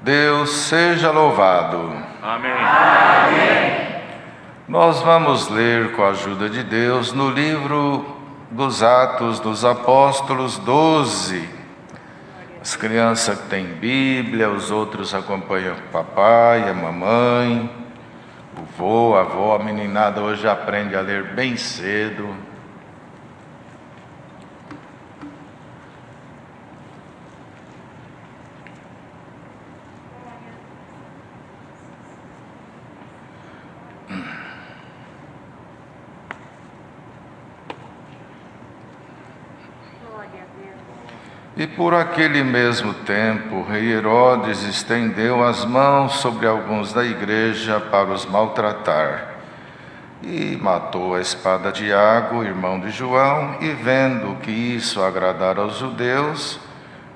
Deus seja louvado. Amém. Amém. Nós vamos ler com a ajuda de Deus no livro dos Atos dos Apóstolos 12. As crianças que têm Bíblia, os outros acompanham o papai, a mamãe, o vô, a avó. A meninada hoje aprende a ler bem cedo. E por aquele mesmo tempo, o rei Herodes estendeu as mãos sobre alguns da igreja para os maltratar. E matou a espada de Tiago, irmão de João, e vendo que isso agradara aos judeus,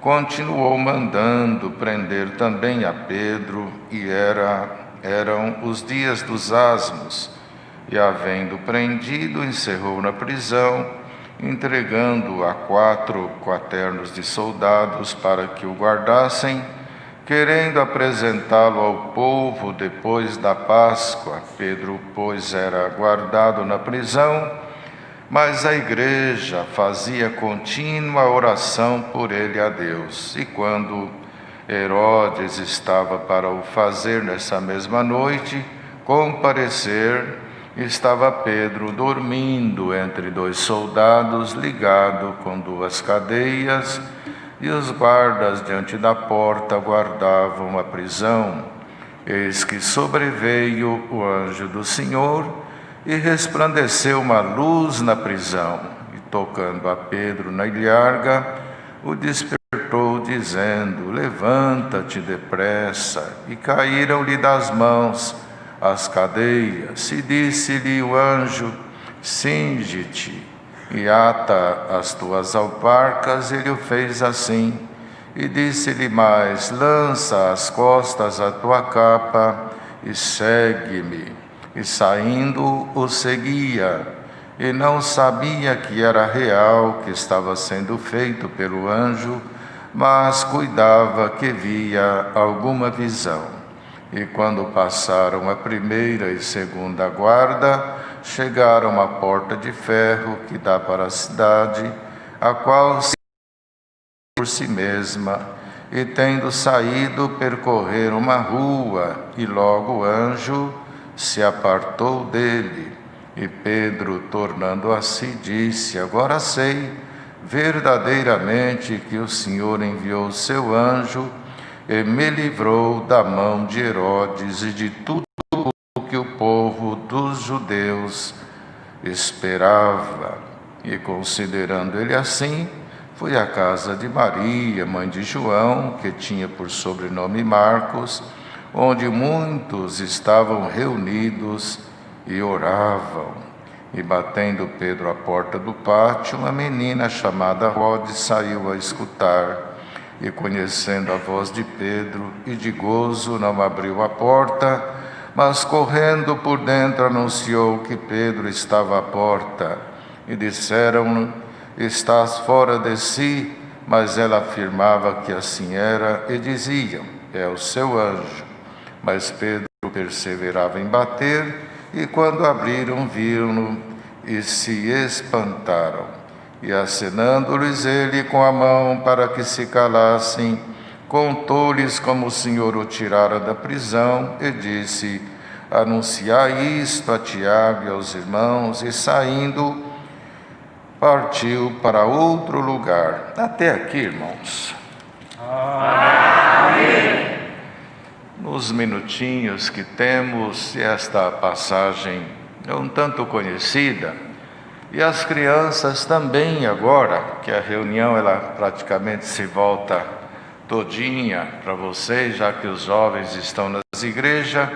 continuou mandando prender também a Pedro, e eram os dias dos asmos. E havendo prendido, encerrou na prisão, entregando a 4 quaternos de soldados para que o guardassem, querendo apresentá-lo ao povo depois da Páscoa. Pedro, pois, era guardado na prisão, mas a igreja fazia contínua oração por ele a Deus. E quando Herodes estava para o fazer nessa mesma noite comparecer, estava Pedro dormindo entre 2 soldados, ligado com 2 cadeias, e os guardas diante da porta guardavam a prisão. Eis que sobreveio o anjo do Senhor, e resplandeceu uma luz na prisão, e tocando a Pedro na ilharga, o despertou, dizendo: levanta-te depressa. E caíram-lhe das mãos as cadeias, e disse-lhe o anjo: cinge-te e ata as tuas alparcas. Ele o fez assim. E disse-lhe mais: lança às costas a tua capa e segue-me. E saindo o seguia, e não sabia que era real que estava sendo feito pelo anjo, mas cuidava que via alguma visão. E quando passaram a primeira e segunda guarda, chegaram à porta de ferro que dá para a cidade, a qual se por si mesma, e tendo saído, percorreram uma rua, e logo o anjo se apartou dele. E Pedro, tornando a si, disse: agora sei verdadeiramente que o Senhor enviou o seu anjo e me livrou da mão de Herodes e de tudo o que o povo dos judeus esperava. E considerando ele assim, foi à casa de Maria, mãe de João, que tinha por sobrenome Marcos, onde muitos estavam reunidos e oravam. E batendo Pedro à porta do pátio, uma menina chamada Rode saiu a escutar. E conhecendo a voz de Pedro, e de gozo não abriu a porta, mas correndo por dentro anunciou que Pedro estava à porta. E disseram: estás fora de si? Mas ela afirmava que assim era, e diziam: é o seu anjo. Mas Pedro perseverava em bater, e quando abriram, viram-no e se espantaram. E acenando-lhes ele com a mão para que se calassem, contou-lhes como o Senhor o tirara da prisão, e disse: anunciai isto a Tiago e aos irmãos. E saindo, partiu para outro lugar. Até aqui, irmãos. Amém. Nos minutinhos que temos, esta passagem é um tanto conhecida, e as crianças também agora, que a reunião ela praticamente se volta todinha para vocês, já que os jovens estão nas igrejas.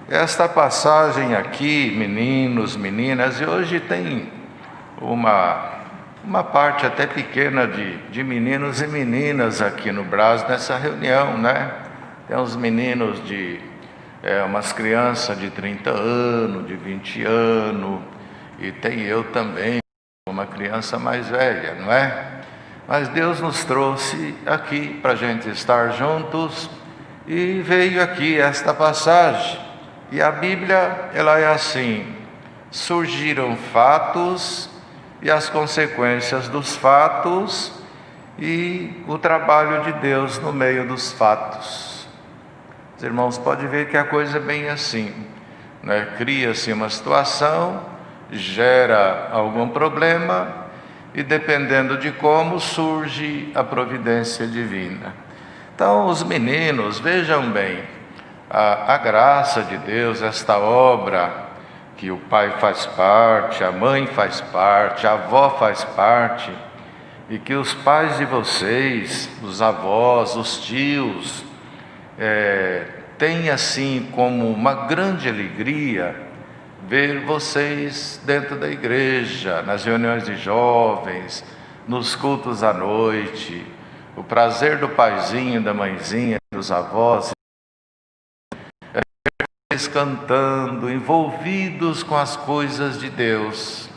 Esta passagem aqui, meninos, meninas, e hoje tem uma uma parte até pequena de meninos e meninas aqui no Brás nessa reunião, né? Tem uns meninos umas crianças de 30 anos, de 20 anos, e tem eu também, uma criança mais velha, não é? Mas Deus nos trouxe aqui para a gente estar juntos e veio aqui esta passagem. E a Bíblia, ela é assim: surgiram fatos e as consequências dos fatos e o trabalho de Deus no meio dos fatos. Os irmãos podem ver que a coisa é bem assim, né? Cria-se uma situação, gera algum problema e dependendo de como surge a providência divina. Então os meninos, vejam bem, a graça de Deus, esta obra que o pai faz parte, a mãe faz parte, a avó faz parte, e que os pais de vocês, os avós, os tios, têm assim como uma grande alegria ver vocês dentro da igreja, nas reuniões de jovens, nos cultos à noite, o prazer do paizinho, da mãezinha, dos avós, cantando, envolvidos com as coisas de Deus.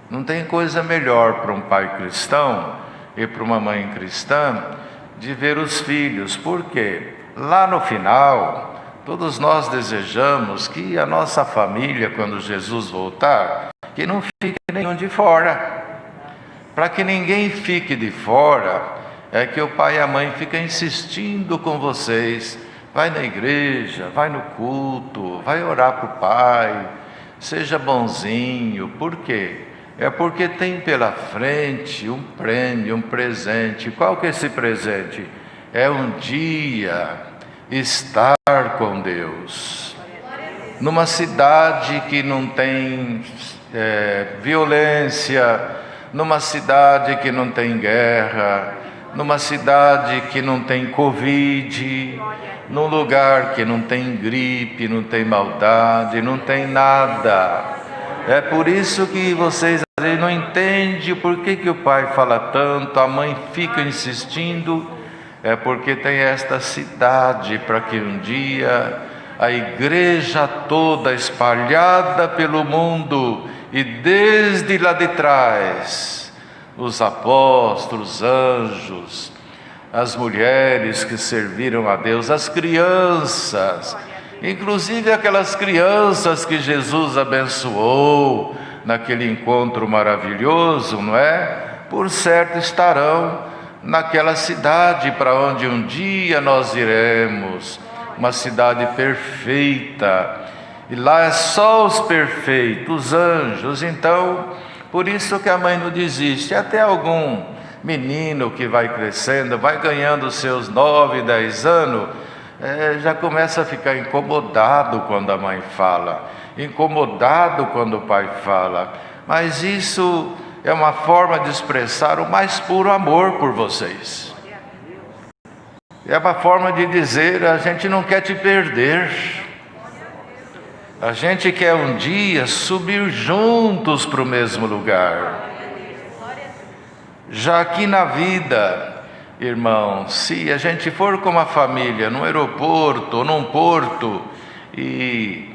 Não tem coisa melhor para um pai cristão e para uma mãe cristã de ver os filhos, porque lá no final, todos nós desejamos que a nossa família, quando Jesus voltar, que não fique nenhum de fora. Para que ninguém fique de fora, é que o pai e a mãe ficam insistindo com vocês: vai na igreja, vai no culto, vai orar para o pai, seja bonzinho. Por quê? É porque tem pela frente um prêmio, um presente. Qual que é esse presente? É um dia estar com Deus, numa cidade que não tem violência, numa cidade que não tem guerra, numa cidade que não tem Covid, num lugar que não tem gripe, não tem maldade, não tem nada. É por isso que vocês às vezes não entendem por que o pai fala tanto, a mãe fica insistindo. É porque tem esta cidade para que um dia a igreja toda espalhada pelo mundo, e desde lá de trás, os apóstolos, anjos, as mulheres que serviram a Deus, as crianças, inclusive aquelas crianças que Jesus abençoou naquele encontro maravilhoso, não é? Por certo estarão naquela cidade para onde um dia nós iremos, uma cidade perfeita, e lá é só os perfeitos, os anjos. Então, por isso que a mãe não desiste. Até algum menino que vai crescendo, vai ganhando seus 9, 10 anos, já começa a ficar incomodado quando a mãe fala, incomodado quando o pai fala. Mas isso é uma forma de expressar o mais puro amor por vocês. É uma forma de dizer: a gente não quer te perder. A gente quer um dia subir juntos para o mesmo lugar. Já aqui na vida, irmão, se a gente for com uma família num aeroporto ou num porto e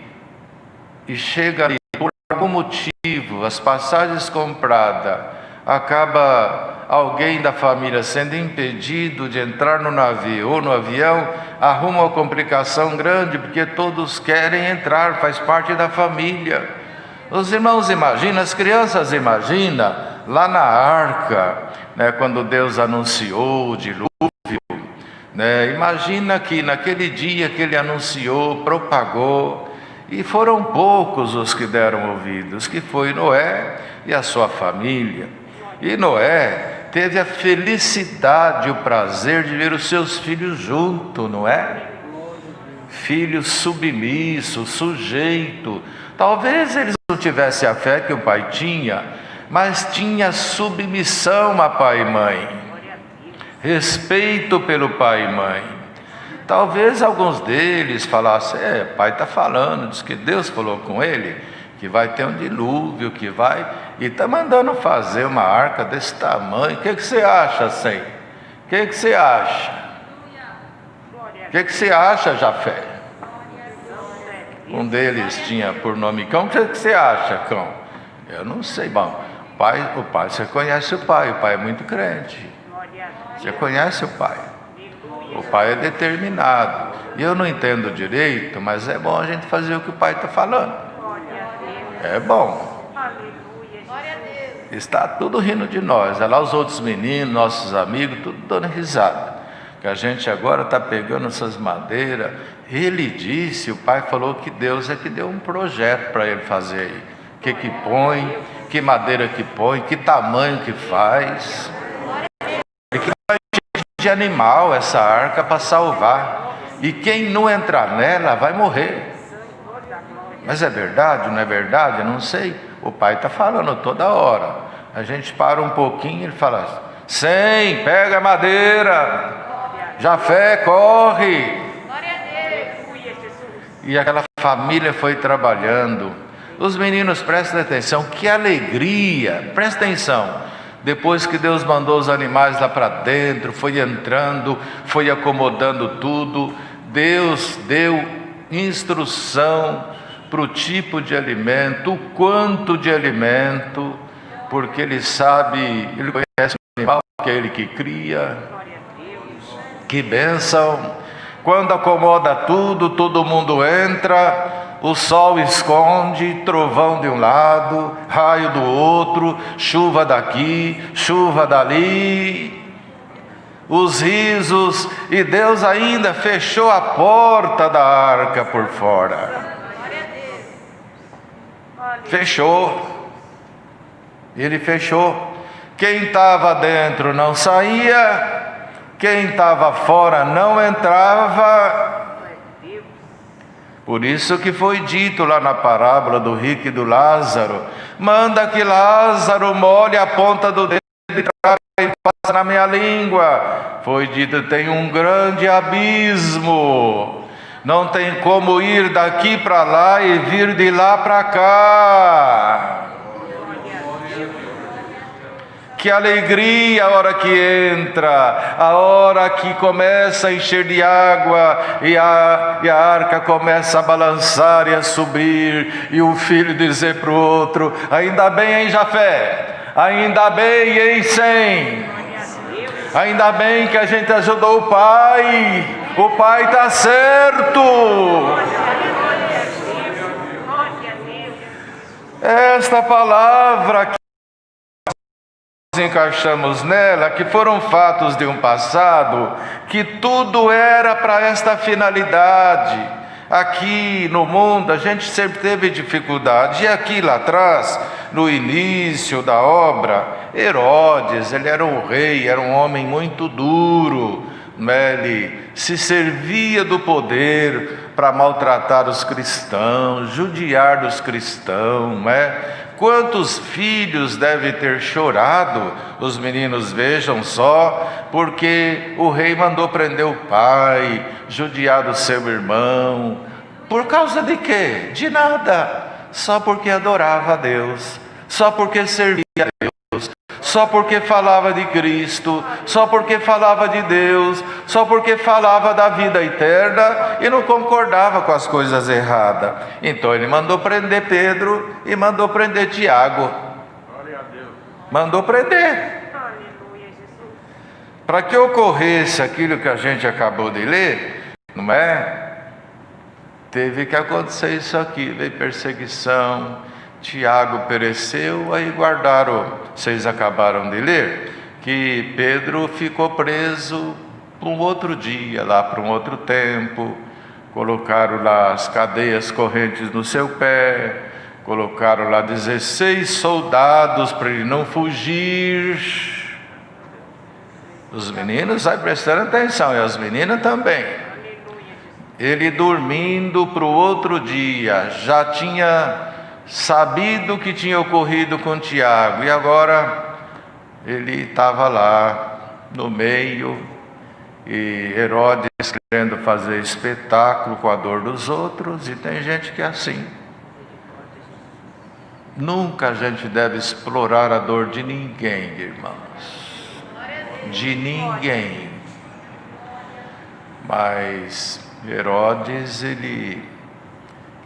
chega ali, por algum motivo, as passagens compradas, acaba alguém da família sendo impedido de entrar no navio ou no avião, arruma uma complicação grande, porque todos querem entrar, faz parte da família. Os irmãos imaginam, as crianças imaginam, lá na arca, né, quando Deus anunciou o dilúvio, né, imagina que naquele dia que Ele anunciou, propagou, e foram poucos os que deram ouvidos, que foi Noé e a sua família. E Noé teve a felicidade, o prazer de ver os seus filhos juntos, não é? Filhos submissos, sujeitos. Talvez eles não tivessem a fé que o pai tinha, mas tinha submissão a pai e mãe, respeito pelo pai e mãe. Talvez alguns deles falassem: pai está falando, diz que Deus falou com ele, que vai ter um dilúvio, que vai... E está mandando fazer uma arca desse tamanho. O que você acha, Senhor? O que você acha? O que você acha, Jafé? Um deles tinha por nome Cão. O que você acha, Cão? Eu não sei. Bom, o pai, você conhece o pai é muito crente. Você conhece o pai. O pai é determinado. E eu não entendo direito, mas é bom a gente fazer o que o pai está falando. É bom. Está tudo rindo de nós. Olha lá os outros meninos, nossos amigos, tudo dando risada. Que a gente agora está pegando essas madeiras. Ele disse, o pai falou que Deus é que deu um projeto para ele fazer aí. O que põe, que madeira que põe, que tamanho que faz. E que vai de animal essa arca para salvar. E quem não entrar nela vai morrer. Mas é verdade, não é verdade? Eu não sei. O pai está falando toda hora. A gente para um pouquinho e ele fala: Sem, pega a madeira. Jafé, corre. E aquela família foi trabalhando. Os meninos, prestem atenção, que alegria. Presta atenção. Depois que Deus mandou os animais lá para dentro, foi entrando, foi acomodando tudo. Deus deu instrução para o tipo de alimento, o quanto de alimento, porque Ele sabe, Ele conhece o animal, que é Ele que cria. Que bênção! Quando acomoda tudo, todo mundo entra, o sol esconde, trovão de um lado, raio do outro, chuva daqui, chuva dali. Os risos, e Deus ainda fechou a porta da arca por fora. Fechou. Ele fechou. Quem estava dentro não saía, quem estava fora não entrava. Por isso que foi dito lá na parábola do rico e do Lázaro: manda que Lázaro molhe a ponta do dedo e passe na minha língua. Foi dito: tem um grande abismo, não tem como ir daqui para lá e vir de lá para cá. Que alegria a hora que entra, a hora que começa a encher de água e a arca começa a balançar e a subir, e o filho dizer para o outro: ainda bem, hein, Jafé? Ainda bem, hein, Sem? Ainda bem que a gente ajudou o pai está certo. Esta palavra que nós encaixamos nela, que foram fatos de um passado, que tudo era para esta finalidade. Aqui no mundo a gente sempre teve dificuldade, e aqui lá atrás, no início da obra, Herodes, ele era um rei, era um homem muito duro, né? Ele se servia do poder para maltratar os cristãos, judiar dos cristãos, né? Quantos filhos devem ter chorado, os meninos, vejam só, porque o rei mandou prender o pai, judiar do seu irmão. Por causa de quê? De nada. Só porque adorava a Deus, só porque servia a Deus, só porque falava de Cristo, só porque falava de Deus, só porque falava da vida eterna e não concordava com as coisas erradas. Então ele mandou prender Pedro e mandou prender Tiago. Mandou prender. Para que ocorresse aquilo que a gente acabou de ler, não é? Teve que acontecer isso aqui, veio perseguição, Tiago pereceu, aí guardaram, vocês acabaram de ler, que Pedro ficou preso para um outro dia, lá para um outro tempo, colocaram lá as cadeias correntes no seu pé, colocaram lá 16 soldados para ele não fugir. Os meninos vai prestando atenção, e as meninas também. Ele dormindo para o outro dia, já tinha sabido o que tinha ocorrido com Tiago, e agora ele estava lá no meio, e Herodes querendo fazer espetáculo com a dor dos outros, e tem gente que é assim. Nunca a gente deve explorar a dor de ninguém, irmãos. De ninguém. Mas Herodes, ele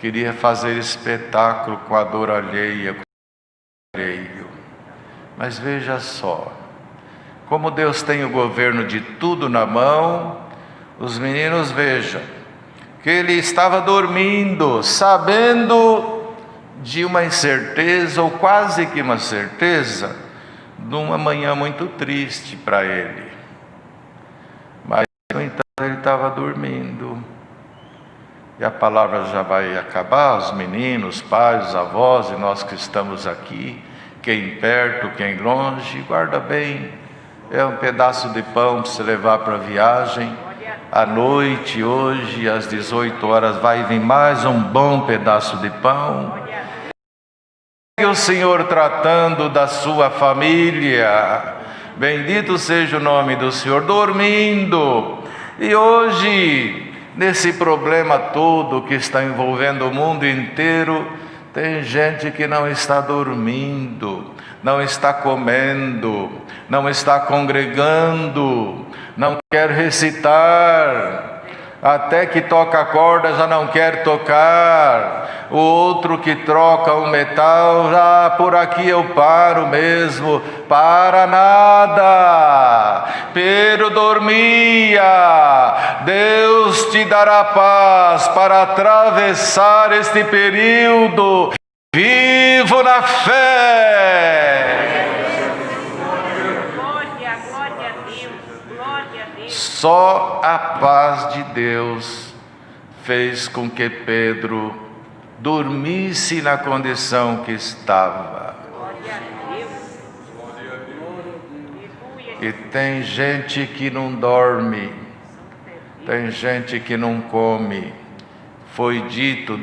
queria fazer espetáculo com a dor alheia, com o alheio. Mas veja só, como Deus tem o governo de tudo na mão, os meninos vejam que ele estava dormindo, sabendo de uma incerteza, ou quase que uma certeza, de uma manhã muito triste para ele. Mas, no entanto, ele estava dormindo. E a palavra já vai acabar, os meninos, os pais, os avós, e nós que estamos aqui, quem perto, quem longe, guarda bem. É um pedaço de pão para você levar para a viagem. À noite, hoje, às 18 horas, vai vir mais um bom pedaço de pão. E o Senhor tratando da sua família. Bendito seja o nome do Senhor, dormindo. E hoje, nesse problema todo que está envolvendo o mundo inteiro, tem gente que não está dormindo, não está comendo, não está congregando, não quer recitar, até que toca a corda já não quer tocar. O outro que troca o metal, já por aqui eu paro mesmo, para nada. Pedro dormia. Deus te dará paz para atravessar este período. Vivo na fé. Só a paz de Deus fez com que Pedro dormisse na condição que estava. E tem gente que não dorme, tem gente que não come. Foi dito,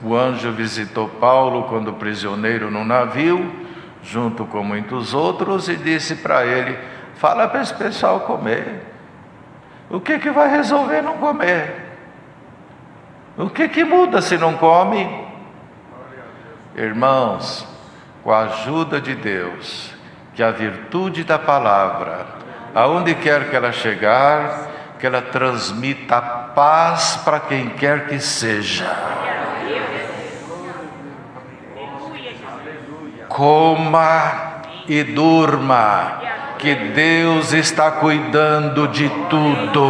o anjo visitou Paulo quando prisioneiro no navio, junto com muitos outros, e disse para ele: fala para esse pessoal comer. O que vai resolver não comer? O que muda se não come? Irmãos, com a ajuda de Deus, que a virtude da palavra, aonde quer que ela chegar, que ela transmita paz para quem quer que seja. Coma e durma, que Deus está cuidando de tudo.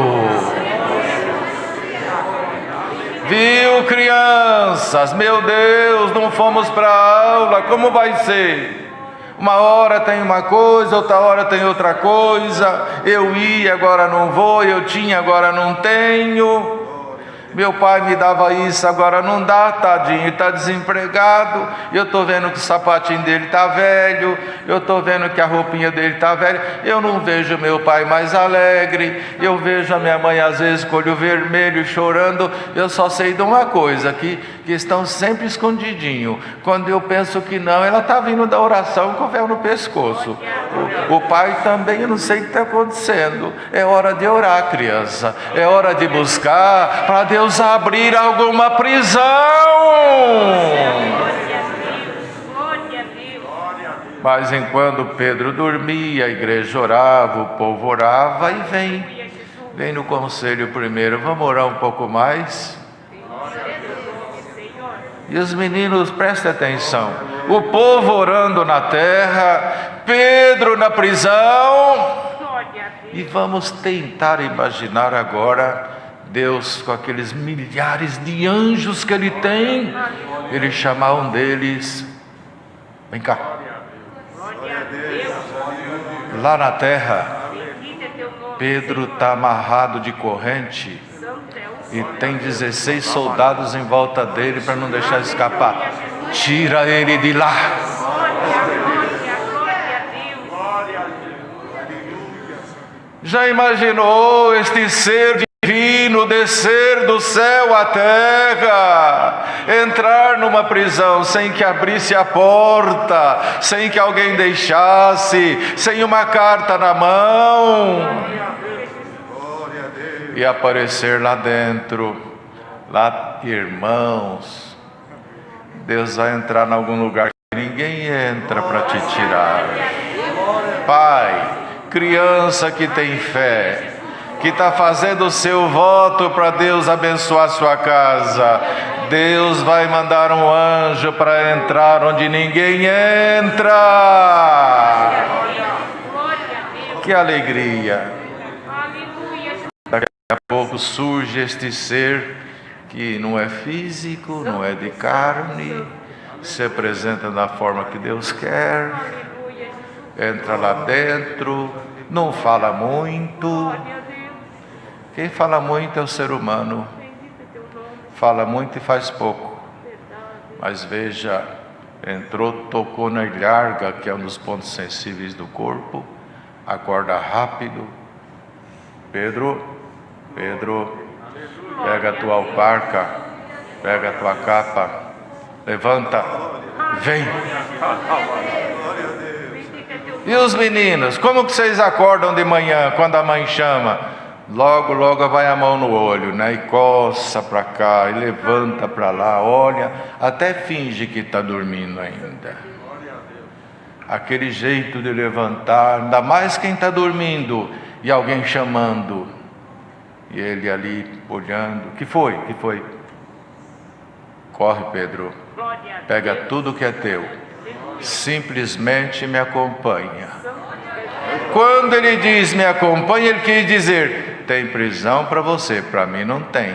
Viu, crianças? Meu Deus, não fomos para a aula, como vai ser? Uma hora tem uma coisa, outra hora tem outra coisa. Eu ia, agora não vou. Eu tinha, agora não tenho. Meu pai me dava isso, agora não dá, tadinho, está desempregado. Eu estou vendo que o sapatinho dele está velho, eu estou vendo que a roupinha dele está velha. Eu não vejo meu pai mais alegre, eu vejo a minha mãe às vezes com o olho vermelho, chorando. Eu só sei de uma coisa, que estão sempre escondidinho. Quando eu penso que não, ela está vindo da oração com o véu no pescoço. O pai também, eu não sei o que está acontecendo. É hora de orar, criança, é hora de buscar para Deus abrir alguma prisão. Mas enquanto Pedro dormia, a igreja orava, o povo orava, e vem no conselho primeiro: vamos orar um pouco mais? E os meninos, prestem atenção, o povo orando na terra, Pedro na prisão. E vamos tentar imaginar agora Deus com aqueles milhares de anjos que Ele tem, Ele chamar um deles: vem cá. Lá na terra, Pedro está amarrado de corrente e tem 16 soldados em volta dele para não deixar escapar. Tira ele de lá. Já imaginou este ser divino descer do céu à terra, entrar numa prisão sem que abrisse a porta, sem que alguém deixasse, sem uma carta na mão, e aparecer lá dentro? Lá, irmãos, Deus vai entrar em algum lugar ninguém entra para te tirar. Pai, criança que tem fé, que está fazendo o seu voto para Deus abençoar sua casa, Deus vai mandar um anjo para entrar onde ninguém entra. Que alegria! Daqui a pouco surge este ser que não é físico, não é de carne, se apresenta da forma que Deus quer, entra lá dentro, não fala muito. Quem fala muito é o ser humano, fala muito e faz pouco. Mas veja, entrou, tocou na ilharga, que é um dos pontos sensíveis do corpo, acorda rápido. Pedro, pega a tua alparca, pega a tua capa, levanta, vem. E os meninos, como que vocês acordam de manhã, quando a mãe chama? Logo vai a mão no olho, né? E coça para cá, e levanta para lá, olha, até finge que está dormindo ainda. Aquele jeito de levantar, ainda mais quem está dormindo, e alguém chamando, e ele ali olhando. Que foi? Corre, Pedro, pega tudo que é teu, simplesmente me acompanha. Quando ele diz me acompanha, ele quis dizer: tem prisão para você, para mim não tem.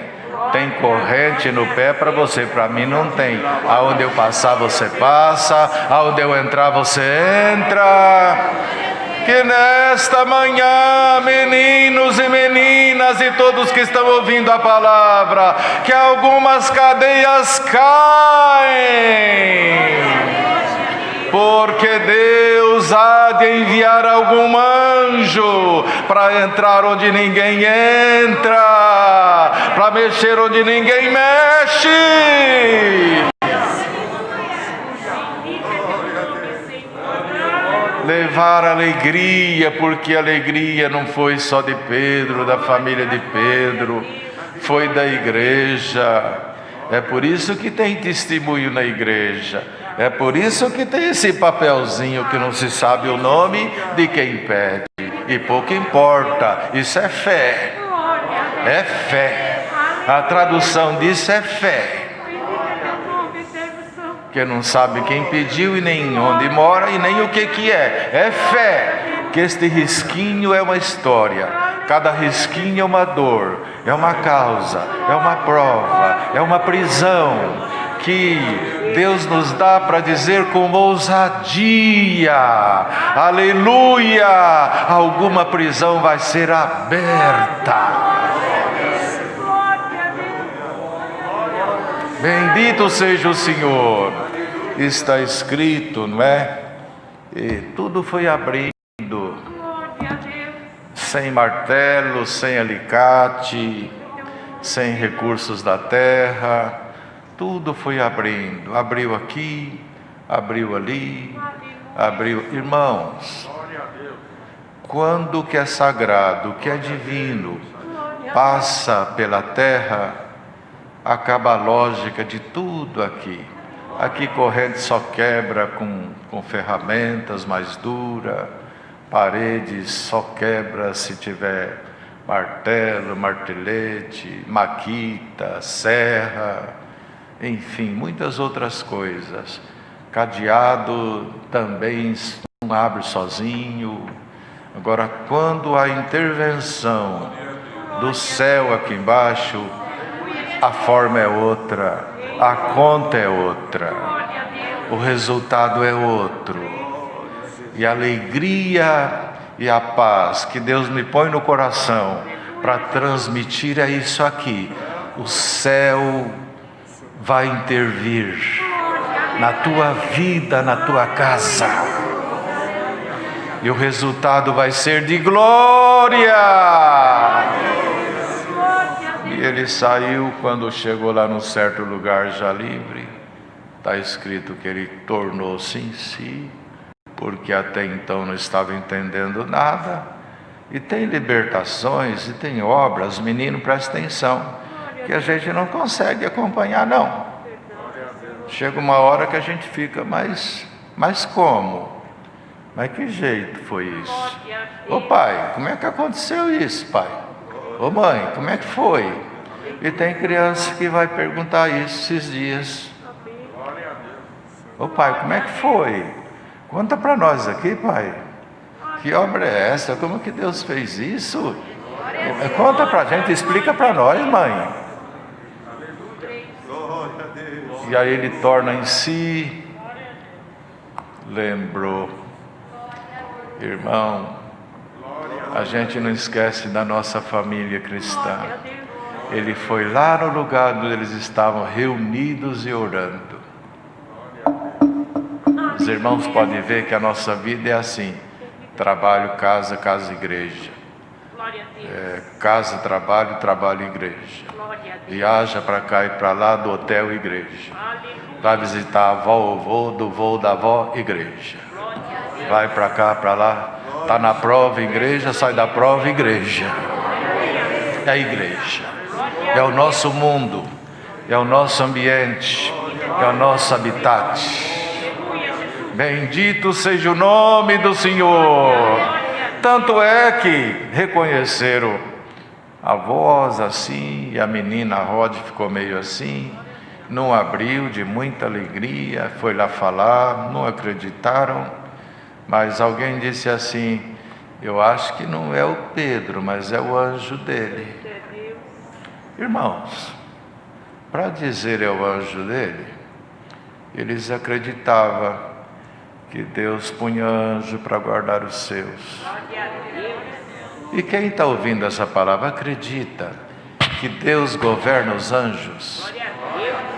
Tem corrente no pé para você, para mim não tem. Aonde eu passar você passa, aonde eu entrar você entra. Que nesta manhã, meninos e meninas e todos que estão ouvindo a palavra, que algumas cadeias caem, porque Deus há de enviar algum anjo para entrar onde ninguém entra, para mexer onde ninguém mexe. Levar alegria, porque a alegria não foi só de Pedro, da família de Pedro, foi da igreja. É por isso que tem testemunho na igreja. É por isso que tem esse papelzinho que não se sabe o nome de quem pede. E pouco importa, isso é fé. É fé. A tradução disso é fé. Que não sabe quem pediu e nem onde mora e nem o que é. É fé. Que este risquinho é uma história. Cada risquinho é uma dor, é uma causa, é uma prova, é uma prisão que Deus nos dá para dizer com ousadia: aleluia, alguma prisão vai ser aberta. Bendito seja o Senhor. Está escrito, não é? E tudo foi abrindo, sem martelo, sem alicate, sem recursos da terra. Tudo foi abrindo. Abriu aqui, abriu ali, abriu. Irmãos, quando o que é sagrado, o que é divino, passa pela terra, acaba a lógica de tudo aqui. Aqui corrente só quebra com ferramentas mais duras, paredes só quebra se tiver martelo, martelete, maquita, serra, enfim, muitas outras coisas. Cadeado também não abre sozinho. Agora, quando a intervenção do céu aqui embaixo, a forma é outra, a conta é outra, o resultado é outro. E a alegria e a paz que Deus me põe no coração para transmitir é isso aqui. O céu vai intervir na tua vida, na tua casa. E o resultado vai ser de glória. E ele saiu, quando chegou lá num certo lugar já livre, está escrito que ele tornou-se em si, porque até então não estava entendendo nada. E tem libertações e tem obras, menino, presta atenção, que a gente não consegue acompanhar não. chega uma hora que a gente fica, mas como? Mas que jeito foi isso? Ô pai, como é que aconteceu isso, pai? Ô mãe, como é que foi? E tem criança que vai perguntar isso esses dias. Ô pai, como é que foi? Conta para nós aqui, pai. Que obra é essa? Como que Deus fez isso? Conta para a gente, explica para nós, mãe. E aí ele torna em si, lembrou. Irmão, a gente não esquece da nossa família cristã. Ele foi lá no lugar onde eles estavam reunidos e orando. Os irmãos podem ver que a nossa vida é assim: trabalho, casa, casa, igreja. Casa, trabalho, trabalho, igreja. Viaja para cá e para lá, do hotel, igreja. Vai visitar a avó, o vô, do vô, da avó, igreja. Vai para cá, para lá, está na prova, igreja, sai da prova, igreja. É a igreja. É o nosso mundo, é o nosso ambiente, é o nosso habitat. Bendito seja o nome do Senhor. Tanto é que reconheceram a voz assim, e a menina Rod ficou meio assim, não abriu, de muita alegria, foi lá falar, não acreditaram, mas alguém disse assim: eu acho que não é o Pedro, mas é o anjo dele. Irmãos, para dizer é o anjo dele, eles acreditavam que Deus punha anjo para guardar os seus. E quem está ouvindo essa palavra acredita que Deus governa os anjos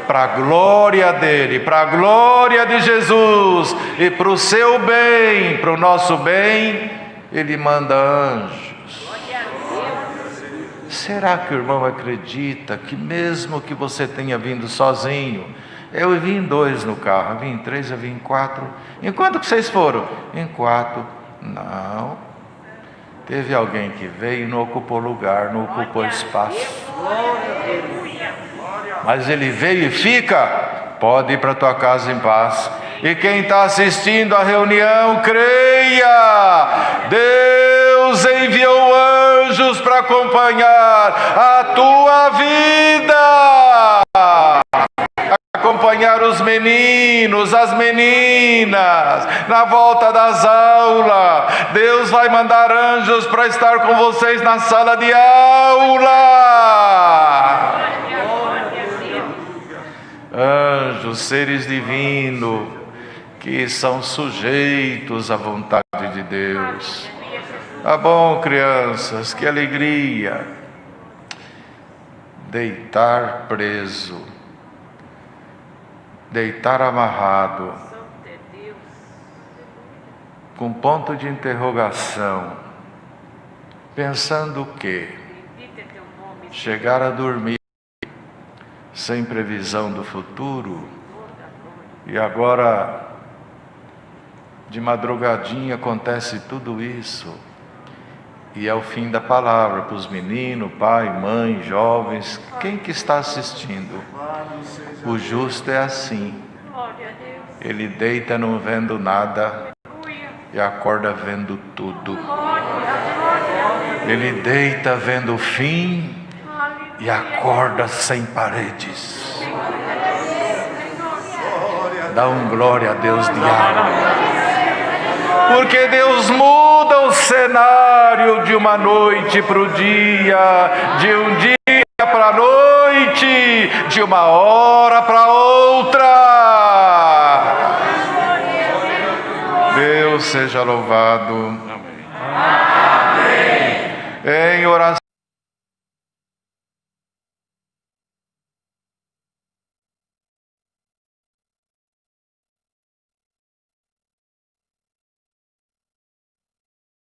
para a glória dele, para a glória de Jesus e para o seu bem, para o nosso bem, ele manda anjos. Será que o irmão acredita que mesmo que você tenha vindo sozinho, eu vim em 2 no carro, eu vim em 3, eu vim em 4. Em quanto que vocês foram? Em 4. Não. Teve alguém que veio e não ocupou lugar, não ocupou espaço. Mas ele veio e fica, pode ir para a tua casa em paz. E quem está assistindo a reunião, creia, Deus enviou anjos para acompanhar a tua vida, acompanhar os meninos, as meninas, na volta das aulas. Deus vai mandar anjos para estar com vocês na sala de aula. Anjos, seres divinos, que são sujeitos à vontade de Deus. Tá bom, crianças, que alegria. Deitar preso, deitar amarrado, com ponto de interrogação, pensando o quê? Chegar a dormir sem previsão do futuro, e agora de madrugadinha acontece tudo isso, e é o fim da palavra para os meninos, pai, mãe, jovens, quem que está assistindo? O justo é assim, ele deita não vendo nada e acorda vendo tudo. Ele deita vendo o fim e acorda sem paredes. Dá um glória a Deus, diabo. Porque Deus muda o cenário de uma noite para o dia, de um dia para a noite, de uma hora para outra. Deus seja louvado. Amém. Em oração.